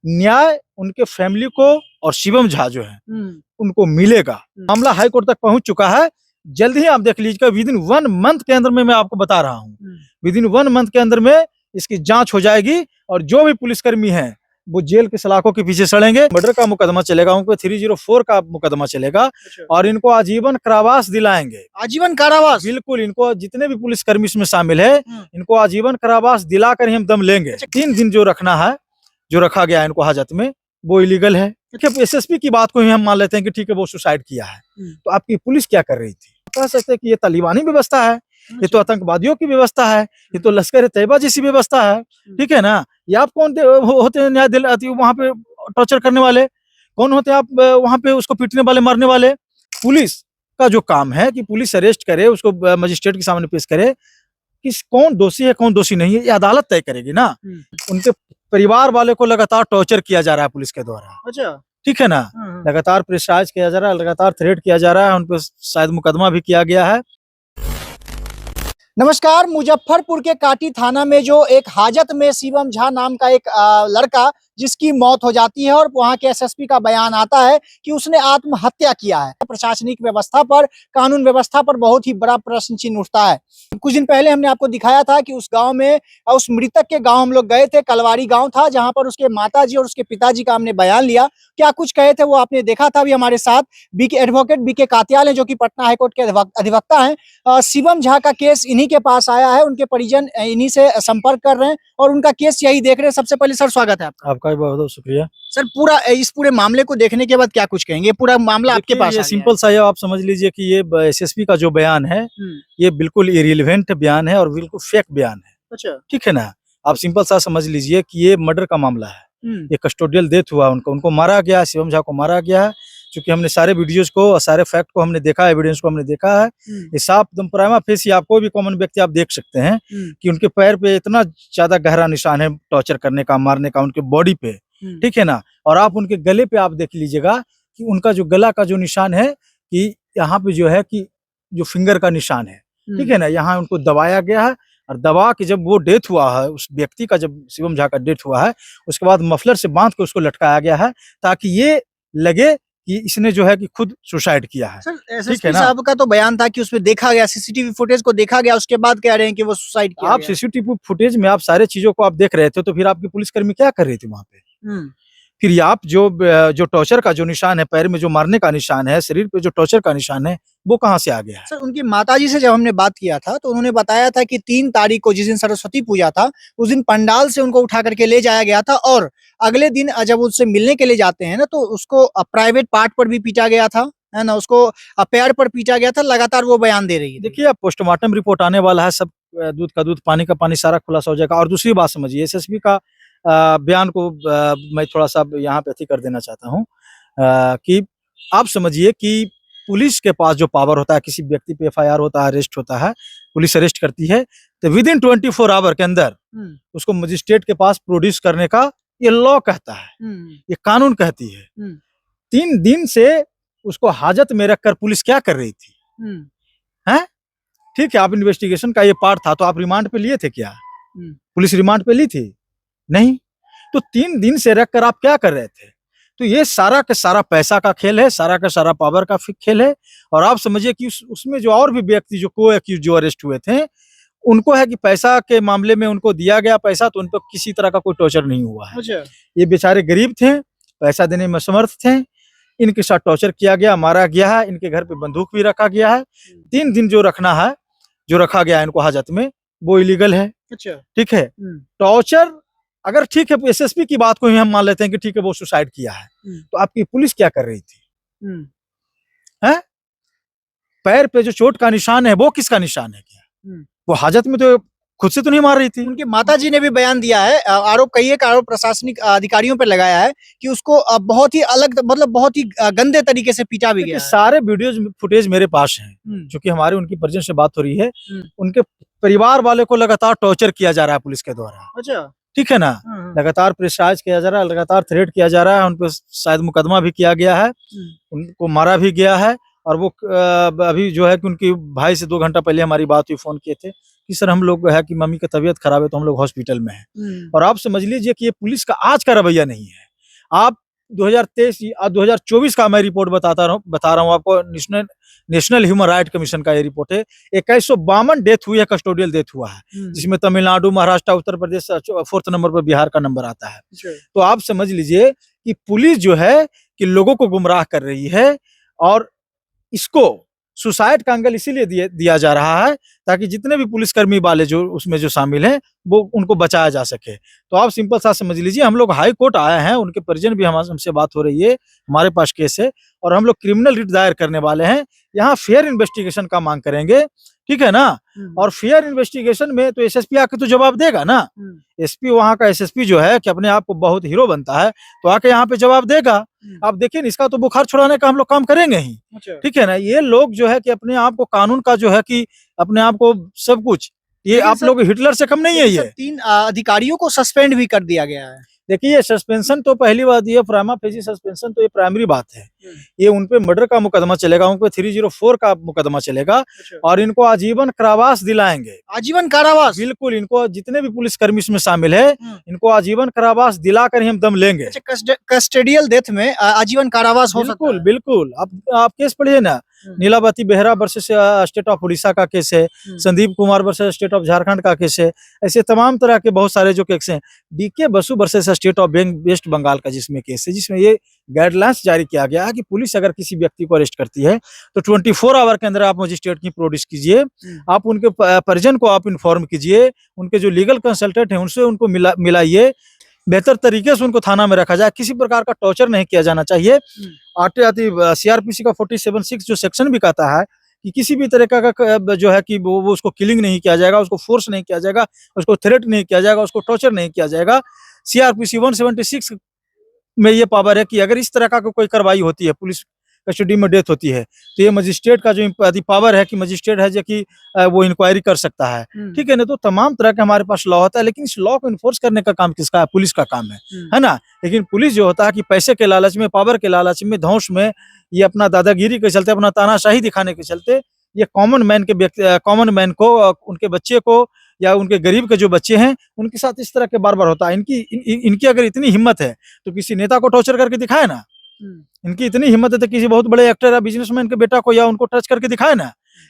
न्याय उनके फैमिली को और शिवम झा जो है उनको मिलेगा। मामला हाई कोर्ट तक पहुंच चुका है। जल्द ही आप देख लीजिएगा, विद इन 1 मंथ के अंदर में मैं आपको बता रहा हूँ, विद इन 1 मंथ के अंदर में इसकी जांच हो जाएगी और जो भी पुलिसकर्मी है वो जेल के सलाखों के पीछे सड़ेंगे। मर्डर का मुकदमा चलेगा, उनको 304 का मुकदमा चलेगा और इनको आजीवन कारावास दिलाएंगे। आजीवन कारावास? बिल्कुल, इनको जितने भी पुलिसकर्मी इसमें शामिल है इनको आजीवन कारावास दिलाकर ही हम दम लेंगे। 3 दिन जो रखना है, जो रखा गया है इनको हाजत में, वो इलीगल है। एसएसपी की बात को ही हम मान लेते हैं कि ठीक है वो सुसाइड किया है, तो आपकी पुलिस क्या कर रही थी? कह सकते हैं कि ये तालिबानी व्यवस्था है, ये तो आतंकवादियों की व्यवस्था है, ये तो लश्कर तैयबा जैसी व्यवस्था है, ठीक है ना। ये आप कौन होते हैं न्याय दिलाती वहां पे टॉर्चर करने वाले? कौन होते हैं आप वहां पे उसको पीटने वाले, मारने वाले? पुलिस का जो काम है कि पुलिस अरेस्ट करे, उसको मजिस्ट्रेट के सामने पेश करे, किस कौन दोषी है कौन दोषी नहीं है ये अदालत तय करेगी ना। उनके परिवार वाले को लगातार टॉर्चर किया जा रहा है पुलिस के द्वारा। अच्छा, ठीक है ना, लगातार प्रेशराइज किया जा रहा है, लगातार थ्रेट किया जा रहा है, उन पर शायद मुकदमा भी किया गया है। नमस्कार। मुजफ्फरपुर के काटी थाना में जो एक हाजत में शिवम झा नाम का एक लड़का जिसकी मौत हो जाती है और वहां के एसएसपी का बयान आता है कि उसने आत्महत्या किया है। प्रशासनिक व्यवस्था पर, कानून व्यवस्था पर बहुत ही बड़ा प्रश्न चिन्ह उठता है। कुछ दिन पहले हमने आपको दिखाया था कि उस गांव में, उस मृतक के गांव हम लोग गए थे। कलवारी गांव था जहां पर उसके माताजी और उसके पिताजी का हमने बयान लिया। क्या कुछ कहे थे वो आपने देखा था। अभी हमारे साथ एडवोकेट बीके कात्याल है जो कि पटना हाईकोर्ट के अधिवक्ता हैं। शिवम झा का केस इन्हीं के पास आया है, उनके परिजन इन्हीं से संपर्क कर रहे हैं और उनका केस यही देख रहे हैं। सबसे पहले सर स्वागत है आपका। आपका भी बहुत बहुत शुक्रिया सर। इस पूरे मामले को देखने के बाद क्या कुछ कहेंगे? पूरा मामला आपके पास ये सिंपल सा है, आप समझ लीजिए कि ये एसएसपी का जो बयान है ये बिल्कुल इररिलेवेंट बयान है और बिल्कुल फेक बयान है। अच्छा, ठीक है ना। आप सिंपल सा समझ लीजिए कि ये मर्डर का मामला है। ये कस्टोडियल डेथ हुआ, उनको मारा गया, शिवम झा को मारा गया है। क्योंकि हमने सारे वीडियोस को और सारे फैक्ट को हमने देखा, एविडेंस को हमने देखा है। ये साफ एकदम प्राइमा फेसी, आपको भी कॉमन व्यक्ति आप देख सकते हैं कि उनके पैर पे इतना ज्यादा गहरा निशान है टॉर्चर करने का, मारने का, उनके बॉडी पे। ठीक है ना। और आप उनके गले पे आप देख लीजिएगा कि उनका जो गला का जो निशान है कि यहाँ पे जो है कि जो फिंगर का निशान है, ठीक है ना, यहाँ उनको दबाया गया है। और दबा के जब वो डेथ हुआ है उस व्यक्ति का, जब शिवम झा का डेथ हुआ है, उसके बाद मफलर से बांध के उसको लटकाया गया है ताकि ये लगे कि इसने जो है कि खुद सुसाइड किया है। एसएसपी साहब का तो बयान था कि उसमें देखा गया, सीसीटीवी फुटेज को देखा गया, उसके बाद कह रहे हैं कि वो सुसाइड किया। आप सीसीटीवी फुटेज में आप सारे चीजों को आप देख रहे थे, तो फिर आपकी पुलिसकर्मी क्या कर रही थी वहां पे? फिर आप जो टॉर्चर का जो निशान है, पैर में जो मारने का निशान है, शरीर पे जो टॉर्चर का निशान है, वो कहाँ से आ गया है? सर, उनकी माताजी से जब हमने बात किया था तो उन्होंने बताया था कि 3 तारीख को, जिस दिन सरस्वती पूजा था, उस दिन पंडाल से उनको उठा करके ले जाया गया था और अगले दिन जब उससे मिलने के लिए जाते हैं ना, तो उसको प्राइवेट पार्ट पर भी पीटा गया था, है ना, उसको पैर पर पीटा गया था। लगातार वो बयान दे रही है। देखिए, अब पोस्टमार्टम रिपोर्ट आने वाला है, सब दूध का दूध, पानी का पानी, सारा खुलासा हो जाएगा। और दूसरी बात समझिए, एसएसपी का बयान को मैं थोड़ा सा यहाँ पे अति कर देना चाहता हूँ कि आप समझिए कि पुलिस के पास जो पावर होता है, किसी व्यक्ति पे एफआईआर होता है, अरेस्ट होता है, पुलिस अरेस्ट करती है, तो विद इन 24 आवर के अंदर उसको मजिस्ट्रेट के पास प्रोड्यूस करने का ये लॉ कहता है, ये कानून कहती है। 3 दिन से उसको हाजत में रखकर पुलिस क्या कर रही थी? हैं? ठीक है, आप इन्वेस्टिगेशन का ये पार्ट था, तो आप रिमांड पे लिए थे क्या? पुलिस रिमांड पे ली थी? नहीं। तो 3 दिन से रखकर आप क्या कर रहे थे? तो ये सारा का सारा पैसा का खेल है, सारा का सारा पावर का खेल है। और आप समझिए कि उसमें जो और भी व्यक्ति जो को-एक्यूज जो अरेस्ट हुए थे, उनको है कि पैसा के मामले में उनको दिया गया पैसा, तो उन पर किसी तरह का कोई टॉर्चर नहीं हुआ है। अच्छा। ये बेचारे गरीब थे, पैसा देने में असमर्थ थे, इनके साथ टॉर्चर किया गया, मारा गया है, इनके घर पे बंदूक भी रखा गया है। 3 दिन जो रखना है, जो रखा गया है इनको हाजत में, वो इलीगल है। अच्छा, ठीक है। टॉर्चर अगर ठीक है, एसएसपी की बात को ही हम मान लेते हैं कि ठीक है वो सुसाइड किया है, तो आपकी पुलिस क्या कर रही थी? हैं? पैर पे जो चोट का निशान है वो किसका निशान है? क्या वो हाजत में तो खुद से तो नहीं मार रही थी? उनकी माताजी ने भी बयान दिया है। आरोप प्रशासनिक अधिकारियों पर लगाया है कि उसको बहुत ही अलग, मतलब बहुत ही गंदे तरीके से पीटा भी गया है। सारे वीडियोज फुटेज मेरे पास हैं, क्योंकि हमारे उनकी परिजन से बात हो रही है। उनके परिवार वाले को लगातार टॉर्चर किया जा रहा है पुलिस के द्वारा। अच्छा, ठीक है ना। लगातार प्रेशराइज किया जा रहा है, लगातार थ्रेट किया जा रहा है, उन पर शायद मुकदमा भी किया गया है, उनको मारा भी गया है। और वो अभी जो है कि उनकी भाई से 2 घंटा पहले हमारी बात हुई, फोन किए थे कि सर हम लोग है कि मम्मी की तबीयत खराब है, तो हम लोग हॉस्पिटल में हैं। और आप समझ लीजिए कि ये पुलिस का आज का रवैया नहीं है। आप 2023 और 2024 का मैं रिपोर्ट बता रहा हूँ आपको। नेशनल ह्यूमन राइट कमीशन का ये रिपोर्ट है। 2152 डेथ हुई है, कस्टोडियल डेथ हुआ है, जिसमें तमिलनाडु, महाराष्ट्र, उत्तर प्रदेश 4th नंबर पर बिहार का नंबर आता है। तो आप समझ लीजिए कि पुलिस जो है कि लोगों को गुमराह कर रही है, और इसको सुसाइड का एंगल इसीलिए दिया जा रहा है ताकि जितने भी पुलिसकर्मी वाले जो उसमें जो शामिल हैं वो उनको बचाया जा सके। तो आप सिंपल सा समझ लीजिए, हम लोग हाई कोर्ट आए हैं, उनके परिजन भी हमसे बात हो रही है, हमारे पास केस है, और हम लोग क्रिमिनल रिट दायर करने वाले हैं। यहाँ फेयर इन्वेस्टिगेशन का मांग करेंगे, ठीक है ना। और फेयर इन्वेस्टिगेशन में तो एसएसपी आके तो जवाब देगा ना। एसपी वहाँ का एसएसपी जो है कि अपने आप को बहुत हीरो बनता है, तो आके यहाँ पे जवाब देगा। आप देखिए, इसका तो बुखार छुड़ाने का हम लोग काम करेंगे ही, ठीक है ना। ये लोग जो है कि अपने आप को कानून का जो है कि अपने आप को सब कुछ, ये आप लोग हिटलर से कम नहीं है। ये 3 अधिकारियों को सस्पेंड भी कर दिया गया है। देखिए, ये सस्पेंशन तो पहली बात, ये प्राइमा फेसी सस्पेंशन तो ये प्राइमरी बात है। ये उन पे मर्डर का मुकदमा चलेगा, उन पे 304 का मुकदमा चलेगा, और इनको आजीवन कारावास दिलाएंगे। आजीवन कारावास? बिल्कुल, इनको जितने भी पुलिसकर्मी इसमें शामिल है, इनको आजीवन कारावास दिलाकर ही हम दम लेंगे। कस्टोडियल डेथ में आजीवन कारावास हो सकता है? बिल्कुल। आप केस पढ़िए ना, Nilavati Behera versus state of Orissa का केस है, Sandeep Kumar versus state of Jharkhand का केस है, ऐसे तमाम तरह के बहुत सारे जो केस हैं। D K Basu versus state of West Bengal का जिसमें केस है, जिसमें ये गाइडलाइंस जारी किया गया है कि पुलिस अगर किसी व्यक्ति को अरेस्ट करती है तो 24 आवर के अंदर आप मजिस्ट्रेट की प्रोड्यूस कीजिए, आप उनके परिजन को आप इन्फॉर्म कीजिए, उनके जो लीगल कंसल्टेंट हैं उनसे उनको मिलाइए, बेहतर तरीके से उनको थाना में रखा जाए, किसी प्रकार का टॉर्चर नहीं किया जाना चाहिए। आते आते सीआरपीसी का 47(6) जो सेक्शन भी कहता है कि किसी भी तरह का जो है कि वो उसको किलिंग नहीं किया जाएगा, उसको फोर्स नहीं किया जाएगा, उसको थ्रेट नहीं किया जाएगा, उसको टॉर्चर नहीं किया जाएगा। सीआरपीसी 176 में ये पावर है कि अगर इस तरह का कोई कार्रवाई होती है, पुलिस कस्टडी में डेथ होती है, तो ये मजिस्ट्रेट का जो पावर है कि मजिस्ट्रेट है जो कि वो इंक्वायरी कर सकता है, ठीक है ना। तो तमाम तरह के हमारे पास लॉ होता है, लेकिन इस लॉ को इन्फोर्स करने का काम किसका है? पुलिस का काम है ना। लेकिन पुलिस जो होता है कि पैसे के लालच में, पावर के लालच में, धौंस में, ये अपना दादागिरी के चलते, अपना तानाशाही दिखाने के चलते, ये कॉमन मैन को, उनके बच्चे को, या उनके गरीब के जो बच्चे हैं उनके साथ इस तरह के बार-बार होता है। इनकी अगर इतनी हिम्मत है तो किसी नेता को टॉर्चर करके दिखाए ना। इनकी इतनी हिम्मत है तो किसी बहुत बड़े एक्टर या बिजनेसमैन के बेटा को या उनको टच करके दिखाए ना।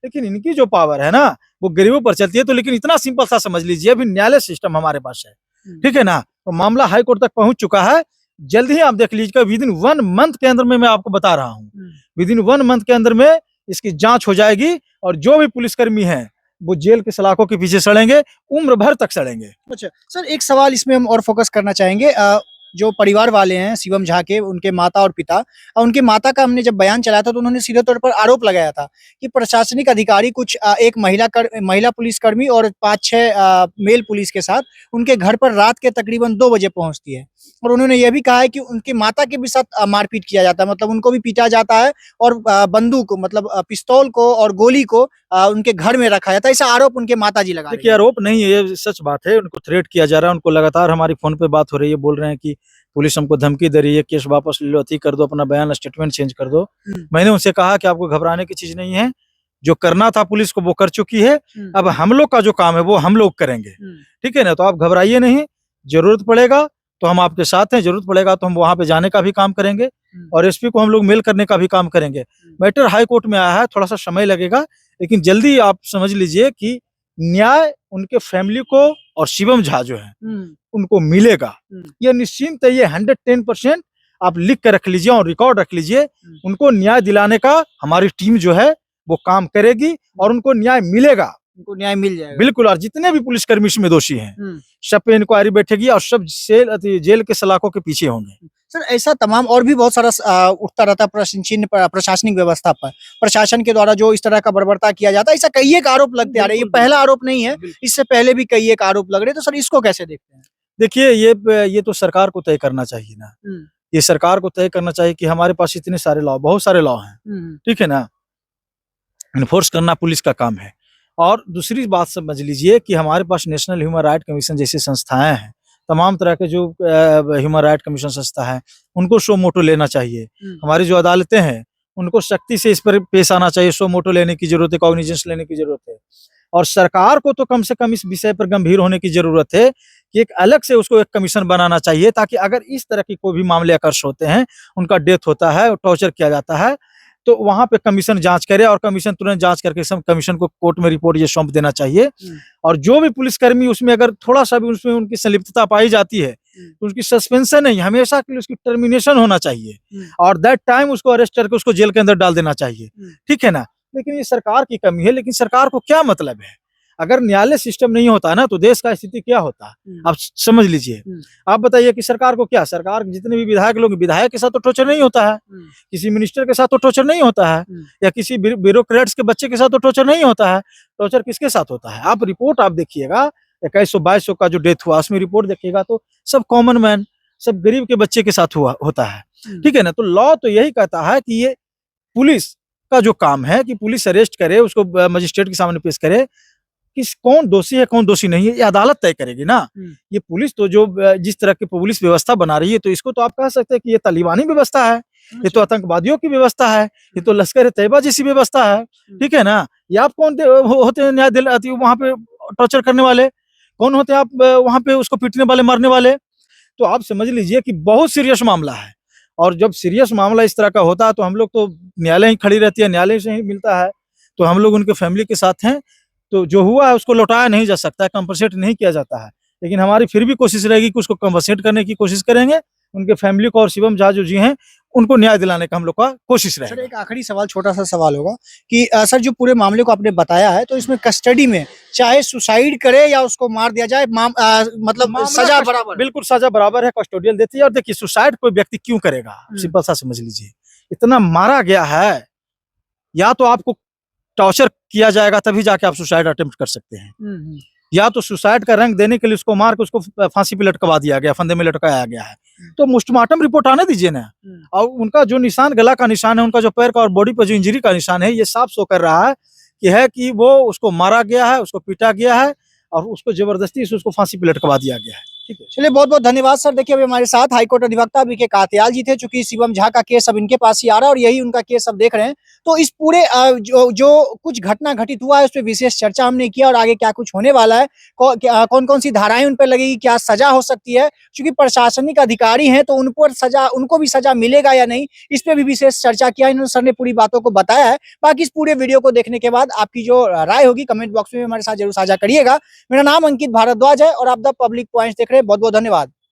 लेकिन इनकी जो पावर है ना वो गरीबों पर चलती है। तो लेकिन इतना सिंपल सा समझ लीजिए, अभी न्यायालय सिस्टम हमारे पास है, ठीक है ना। तो मामला हाई कोर्ट तक पहुंच चुका है। जल्द ही आप देख लीजिएगा, विदिन 1 मंथ के अंदर में, मैं आपको बता रहा हूँ, विदिन 1 मंथ के अंदर में इसकी जांच हो जाएगी, और जो भी पुलिसकर्मी है वो जेल के सलाखों के पीछे सड़ेंगे, उम्र भर तक सड़ेंगे। अच्छा सर, एक सवाल इसमें हम और फोकस करना चाहेंगे। जो परिवार वाले हैं शिवम झा के, उनके माता और पिता, उनके माता का हमने जब बयान चलाया था तो उन्होंने सीधे तौर पर आरोप लगाया था कि प्रशासनिक अधिकारी कुछ एक महिला पुलिसकर्मी और 5-6 मेल पुलिस के साथ उनके घर पर रात के तकरीबन 2 बजे पहुंचती है, और उन्होंने ये भी कहा है कि उनकी माता के भी साथ मारपीट किया जाता है, मतलब उनको भी पीटा जाता है, और बंदूक मतलब पिस्तौल को और गोली को उनके घर में रखा जाता है। ऐसा आरोप उनके माता जी लगा रही देखिए, आरोप नहीं है, ये सच बात है। उनको थ्रेट किया जा रहा है, उनको लगातार हमारी फोन पे बात हो रही है, बोल रहे हैं कि पुलिस हमको धमकी दे रही है, केस वापस ले लो, अति कर दो, अपना बयान स्टेटमेंट चेंज कर दो। मैंने उनसे कहा कि आपको घबराने की चीज नहीं है, जो करना था पुलिस को वो कर चुकी है, अब हम लोग का जो काम है वो हम लोग करेंगे, ठीक है ना। तो आप घबराइए नहीं, जरूरत पड़ेगा तो हम आपके साथ हैं, जरूरत पड़ेगा तो हम वहां पे जाने का भी काम करेंगे, और एसपी को हम लोग मेल करने का भी काम करेंगे। मैटर हाई कोर्ट में आया है, थोड़ा सा समय लगेगा, लेकिन जल्दी आप समझ लीजिए कि न्याय उनके फैमिली को और शिवम झा जो है उनको मिलेगा। ये निश्चिंत है, ये 110% आप लिख कर रख लीजिए और रिकॉर्ड रख लीजिए। उनको न्याय दिलाने का हमारी टीम जो है वो काम करेगी, और उनको न्याय मिलेगा, उनको न्याय मिल जाएगा बिल्कुल। और जितने भी पुलिसकर्मी इसमें दोषी हैं सब पे इंक्वायरी बैठेगी, और सब जेल के सलाखों के पीछे होंगे। सर, ऐसा तमाम और भी बहुत सारा उठता रहता है प्रशासनिक व्यवस्था पर, प्रशासन के द्वारा जो इस तरह का बर्बरता किया जाता है, ऐसा कई एक आरोप लगते आ रहे हैं। ये पहला आरोप नहीं है, इससे पहले भी कई एक आरोप लग रहे हैं। तो सर, इसको कैसे देखते हैं? देखिए, ये तो सरकार को तय करना चाहिए ना। ये सरकार को तय करना चाहिए कि हमारे पास इतने सारे लॉ, बहुत सारे लॉ हैं, ठीक है ना। इन्फोर्स करना पुलिस का काम है। और दूसरी बात समझ लीजिए कि हमारे पास नेशनल ह्यूमन राइट कमीशन जैसी संस्थाएं हैं, तमाम तरह के जो ह्यूमन राइट कमीशन संस्था है उनको सो मोटो लेना चाहिए। हमारी जो अदालतें हैं उनको सख्ती से इस पर पेश आना चाहिए, सो मोटो लेने की जरूरत है, कॉग्निजेंस लेने की जरूरत है। और सरकार को तो कम से कम इस विषय पर गंभीर होने की जरूरत है कि एक अलग से उसको एक कमीशन बनाना चाहिए, ताकि अगर इस तरह की कोई भी मामले आकर्ष होते हैं, उनका डेथ होता है और टॉर्चर किया जाता है, तो वहां पे कमीशन जांच करे और कमीशन तुरंत जांच करके सब कमीशन को कोर्ट में रिपोर्ट ये सौंप देना चाहिए। और जो भी पुलिसकर्मी उसमें अगर थोड़ा सा भी उसमें उनकी संलिप्तता पाई जाती है, तो उसकी सस्पेंशन नहीं, हमेशा के लिए उसकी टर्मिनेशन होना चाहिए और दैट टाइम उसको अरेस्ट करके उसको जेल के अंदर डाल देना चाहिए। ठीक है ना? लेकिन ये सरकार की कमी है। लेकिन सरकार को क्या मतलब है? अगर न्यायालय सिस्टम नहीं होता ना, तो देश का स्थिति क्या होता? आप समझ लीजिए। आप बताइए कि सरकार को क्या, सरकार जितने भी विधायक लोग, विधायक के साथ तो टॉर्चर नहीं होता है, किसी मिनिस्टर के साथ तो टॉर्चर नहीं होता है, या किसी ब्यूरोक्रेट्स के बच्चे के साथ तो टॉर्चर नहीं होता है। टॉर्चर किसके साथ होता है? आप रिपोर्ट आप देखिएगा, 2100-2200 का जो डेथ हुआ उसमें रिपोर्ट देखिएगा तो सब कॉमन मैन, सब गरीब के बच्चे के साथ हुआ होता है। ठीक है ना? तो लॉ तो यही कहता है कि ये पुलिस का जो काम है कि पुलिस अरेस्ट करे, उसको मजिस्ट्रेट के सामने पेश करे, कि कौन दोषी है कौन दोषी नहीं है, ये अदालत तय करेगी ना। ये पुलिस तो जो जिस तरह की पुलिस व्यवस्था बना रही है, तो इसको तो आप कह सकते हैं कि ये तालिबानी व्यवस्था है, ये तो आतंकवादियों की व्यवस्था है, ये तो लश्कर तैयबा जैसी व्यवस्था है। ठीक है ना? ये आप कौन होते हैं न्याय दिलाती वहां पे टॉर्चर करने वाले? कौन होते हैं आप वहां पे उसको पीटने वाले, मारने वाले? तो आप समझ लीजिए कि बहुत सीरियस मामला है। और जब सीरियस मामला इस तरह का होता है, तो हम लोग तो न्यायालय ही खड़ी रहती है, न्यायालय से ही मिलता है, तो हम लोग उनके फैमिली के साथ हैं। तो जो हुआ है उसको लौटाया नहीं जा सकता है, कंपनसेट नहीं किया जाता है, लेकिन हमारी फिर भी कोशिश रहेगी कि उसको कंपनसेट करने की कोशिश करेंगे। उनके फैमिली को और शिवम झा जो जी हैं, उनको न्याय दिलाने का हम लोग का कोशिश सर रहेगा। एक आखिरी सवाल, छोटा सा सवाल होगा कि सर जो पूरे मामले को आपने बताया है, तो इसमें कस्टडी में चाहे सुसाइड करे या उसको मार दिया जाए, मतलब मामला सजा बराबर है। बिल्कुल सजा बराबर है, कस्टोडियल देती है। और देखिए, सुसाइड कोई व्यक्ति क्यों करेगा? सिंपल सा समझ लीजिए, इतना मारा गया है, या तो आपको टॉर्चर किया जाएगा तभी जाके आप सुसाइड अटेम्प्ट कर सकते हैं, या तो सुसाइड का रंग देने के लिए उसको मार के उसको फांसी पे लटकवा दिया गया, फंदे में लटकाया गया है। तो पोस्टमार्टम रिपोर्ट आने दीजिए ना। और उनका जो निशान, गला का निशान है, उनका जो पैर का और बॉडी पर जो इंजरी का निशान है, ये साफ शो कर रहा है कि वो उसको मारा गया है, उसको पीटा गया है और उसको जबरदस्ती से उसको फांसी पे लटकवा दिया गया है। ठीक है, चलिए बहुत बहुत धन्यवाद सर। देखिए अभी हमारे साथ हाईकोर्ट अधिवक्ता बीके कात्याल जी थे, चूंकि शिवम झा का केस अब इनके पास ही आ रहा है और यही उनका केस अब देख रहे हैं। तो इस पूरे जो कुछ घटना घटित हुआ है उस पर विशेष चर्चा हमने किया, और आगे क्या कुछ होने वाला है, कौन कौन सी धाराएं उन पर लगेगी, क्या सजा हो सकती है, क्योंकि प्रशासनिक अधिकारी हैं तो उन पर सजा, उनको भी सजा मिलेगा या नहीं, इस पर भी विशेष चर्चा किया। इन्होंने सर ने पूरी बातों को बताया है। बाकी इस पूरे वीडियो को देखने के बाद आपकी जो राय होगी कमेंट बॉक्स में हमारे साथ जरूर साझा करिएगा। मेरा नाम अंकित भारद्वाज है और आप द पब्लिक पॉइंट्स देख रहे हैं। बहुत बहुत धन्यवाद।